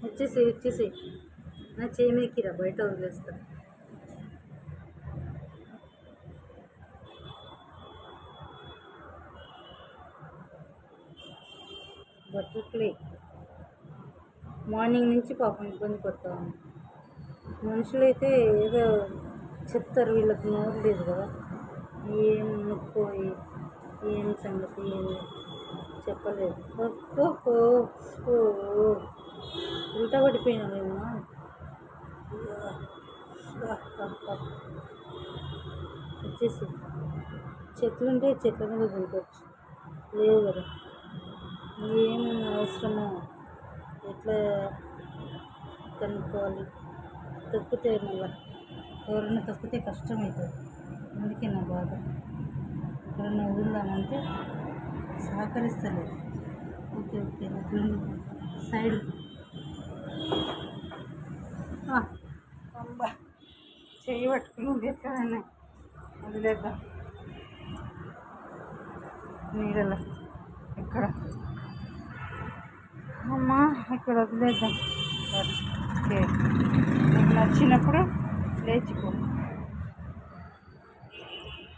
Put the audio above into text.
వచ్చేసి నా చేమేకిరా బయట వదిలేస్తా. బటర్ఫ్లై మార్నింగ్ నుంచి పాపం ఇబ్బంది పడతా ఉంది. మనుషులైతే ఏదో చెప్తారు, వీళ్ళకి నోరు లేదు కదా, ఏం ముక్కోయి ఏం సంగతి ఏమి చెప్పలేదు. ఓహో ఓ ఉల్టా పడిపోయినా మేము. వచ్చేసి చెట్లుంటే చెట్ల మీద దిగవచ్చు, లేవు కదా, ఏం అవసరమో ఎట్లా కనుక్కోవాలి. తొక్కితే మళ్ళీ ఎవరైనా తొక్కితే కష్టమవుతుంది. అందుకే నా బాధ. ఎవరైనా వదులుదామంటే సహకరిస్తలేదు. ఓకే అట్లుంది సైడ్. అబ్బా చెయ్యి పట్టుకుని ఎక్కడైనా వదిలేద్దాం. నీడలో ఎక్కడ అమ్మా ఇక్కడ వదిలేద్దాం. ఓకే నీకు నచ్చినప్పుడు లేచిపో.